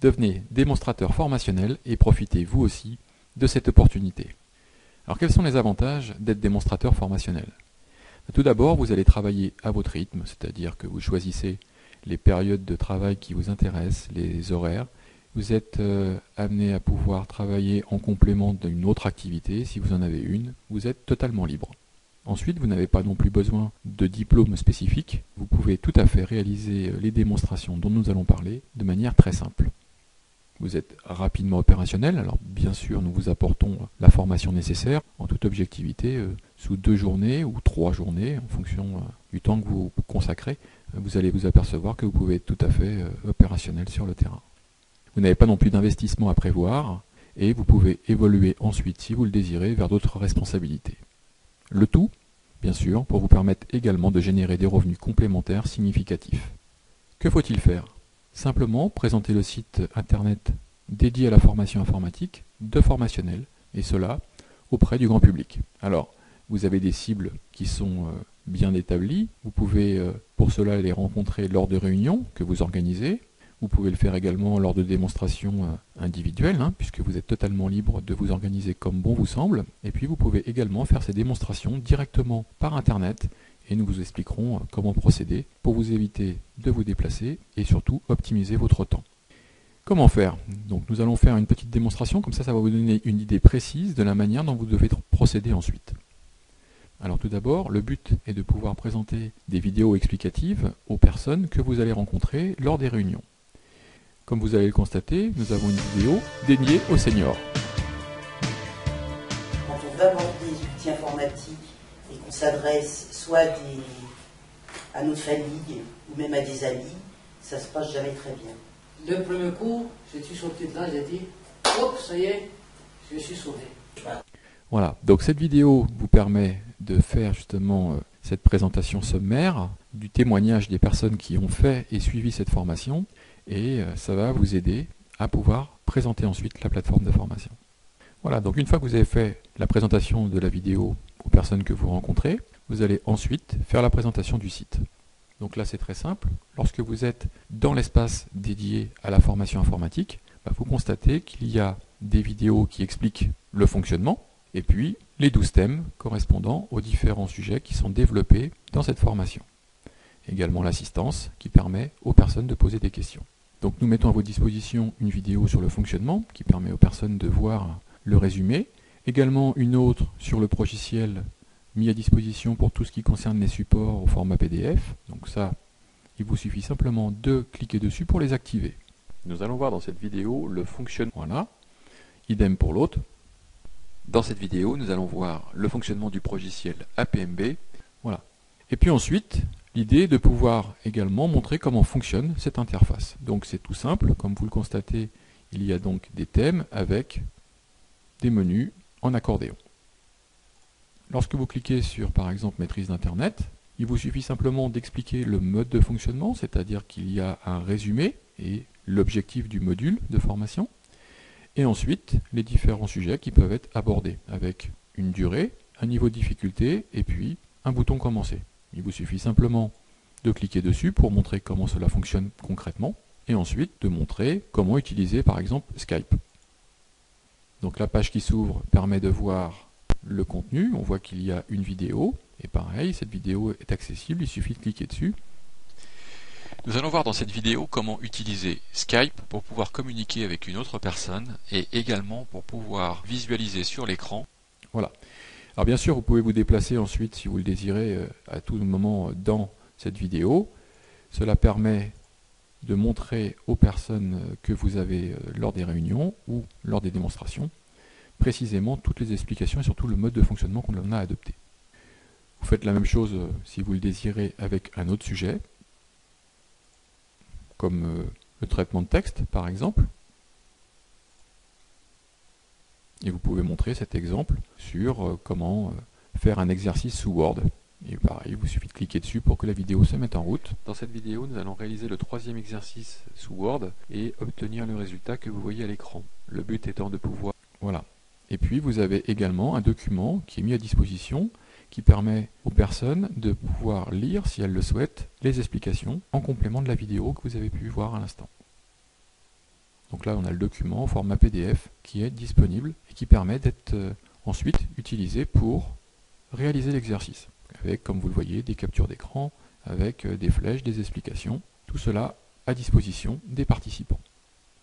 Devenez démonstrateur formationnel et profitez vous aussi de cette opportunité. Alors quels sont les avantages d'être démonstrateur formationnel? Tout d'abord, vous allez travailler à votre rythme, c'est-à-dire que vous choisissez les périodes de travail qui vous intéressent, les horaires. Vous êtes amené à pouvoir travailler en complément d'une autre activité, si vous en avez une. Vous êtes totalement libre. Ensuite, vous n'avez pas non plus besoin de diplôme spécifique. Vous pouvez tout à fait réaliser les démonstrations dont nous allons parler de manière très simple. Vous êtes rapidement opérationnel, alors bien sûr nous vous apportons la formation nécessaire en toute objectivité sous 2 journées ou 3 journées en fonction du temps que vous consacrez. Vous allez vous apercevoir que vous pouvez être tout à fait opérationnel sur le terrain. Vous n'avez pas non plus d'investissement à prévoir et vous pouvez évoluer ensuite si vous le désirez vers d'autres responsabilités. Le tout, bien sûr, pour vous permettre également de générer des revenus complémentaires significatifs. Que faut-il faire? Simplement présenter le site internet dédié à la formation informatique de Formationnel, et cela auprès du grand public. Alors, vous avez des cibles qui sont bien établies, vous pouvez pour cela les rencontrer lors de réunions que vous organisez, vous pouvez le faire également lors de démonstrations individuelles, puisque vous êtes totalement libre de vous organiser comme bon vous semble, et puis vous pouvez également faire ces démonstrations directement par internet, et nous vous expliquerons comment procéder pour vous éviter de vous déplacer et surtout optimiser votre temps. Comment faire? Donc nous allons faire une petite démonstration, comme ça va vous donner une idée précise de la manière dont vous devez procéder ensuite. Alors tout d'abord, le but est de pouvoir présenter des vidéos explicatives aux personnes que vous allez rencontrer lors des réunions. Comme vous allez le constater, nous avons une vidéo dédiée aux seniors. Quand on va vendre des outils informatiques et qu'on s'adresse soit à notre famille ou même à des amis, ça se passe jamais très bien. Le premier coup, je suis sorti de là, j'ai dit, hop, ça y est, je suis sauvé. Voilà, donc cette vidéo vous permet de faire justement cette présentation sommaire du témoignage des personnes qui ont fait et suivi cette formation, et ça va vous aider à pouvoir présenter ensuite la plateforme de formation. Voilà, donc une fois que vous avez fait la présentation de la vidéo aux personnes que vous rencontrez, vous allez ensuite faire la présentation du site. Donc là c'est très simple, lorsque vous êtes dans l'espace dédié à la formation informatique, vous constatez qu'il y a des vidéos qui expliquent le fonctionnement, et puis les 12 thèmes correspondant aux différents sujets qui sont développés dans cette formation. Également l'assistance qui permet aux personnes de poser des questions. Donc nous mettons à votre disposition une vidéo sur le fonctionnement qui permet aux personnes de voir le résumé. Également une autre sur le logiciel mis à disposition pour tout ce qui concerne les supports au format PDF. Donc ça, il vous suffit simplement de cliquer dessus pour les activer. Nous allons voir dans cette vidéo le fonctionnement. Voilà. Idem pour l'autre. Dans cette vidéo, nous allons voir le fonctionnement du logiciel APMB. Voilà. Et puis ensuite, l'idée est de pouvoir également montrer comment fonctionne cette interface. Donc c'est tout simple, comme vous le constatez, il y a donc des thèmes avec des menus en accordéon. Lorsque vous cliquez sur par exemple maîtrise d'Internet, il vous suffit simplement d'expliquer le mode de fonctionnement, c'est-à-dire qu'il y a un résumé et l'objectif du module de formation, et ensuite les différents sujets qui peuvent être abordés avec une durée, un niveau de difficulté et puis un bouton commencer. Il vous suffit simplement de cliquer dessus pour montrer comment cela fonctionne concrètement et ensuite de montrer comment utiliser par exemple Skype. Donc la page qui s'ouvre permet de voir le contenu, on voit qu'il y a une vidéo et pareil, cette vidéo est accessible, il suffit de cliquer dessus. Nous allons voir dans cette vidéo comment utiliser Skype pour pouvoir communiquer avec une autre personne et également pour pouvoir visualiser sur l'écran. Voilà. Alors bien sûr, vous pouvez vous déplacer ensuite si vous le désirez à tout moment dans cette vidéo. Cela permet de montrer aux personnes que vous avez lors des réunions ou lors des démonstrations précisément toutes les explications et surtout le mode de fonctionnement qu'on en a adopté. Vous faites la même chose si vous le désirez avec un autre sujet, comme le traitement de texte par exemple. Et vous pouvez montrer cet exemple sur comment faire un exercice sous Word. Et pareil, il vous suffit de cliquer dessus pour que la vidéo se mette en route. Dans cette vidéo, nous allons réaliser le 3e exercice sous Word et obtenir le résultat que vous voyez à l'écran. Le but étant de pouvoir... Voilà. Et puis vous avez également un document qui est mis à disposition qui permet aux personnes de pouvoir lire, si elles le souhaitent, les explications en complément de la vidéo que vous avez pu voir à l'instant. Donc Donc là, on a le document au format PDF qui est disponible et qui permet d'être ensuite utilisé pour réaliser l'exercice. Avec, comme vous le voyez, des captures d'écran, avec des flèches, des explications. Tout cela à disposition des participants.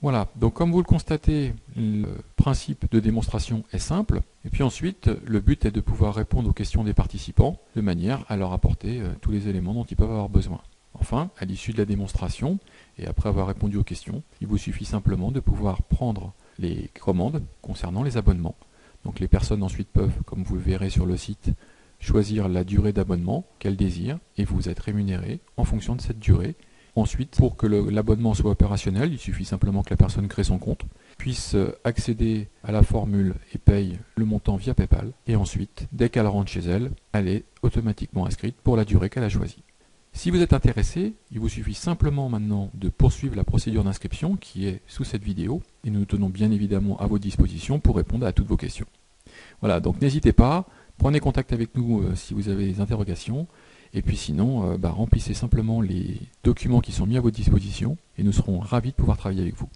Voilà, donc comme vous le constatez, le principe de démonstration est simple. Et puis ensuite, le but est de pouvoir répondre aux questions des participants de manière à leur apporter tous les éléments dont ils peuvent avoir besoin. Enfin, à l'issue de la démonstration, et après avoir répondu aux questions, il vous suffit simplement de pouvoir prendre les commandes concernant les abonnements. Donc les personnes ensuite peuvent, comme vous le verrez sur le site, choisir la durée d'abonnement qu'elles désirent et vous êtes rémunéré en fonction de cette durée. Ensuite, pour que l'abonnement soit opérationnel, il suffit simplement que la personne crée son compte, puisse accéder à la formule et paye le montant via PayPal. Et ensuite, dès qu'elle rentre chez elle, elle est automatiquement inscrite pour la durée qu'elle a choisie. Si vous êtes intéressé, il vous suffit simplement maintenant de poursuivre la procédure d'inscription qui est sous cette vidéo et nous nous tenons bien évidemment à votre disposition pour répondre à toutes vos questions. Voilà, donc n'hésitez pas, prenez contact avec nous si vous avez des interrogations. Et puis sinon, remplissez simplement les documents qui sont mis à votre disposition et nous serons ravis de pouvoir travailler avec vous.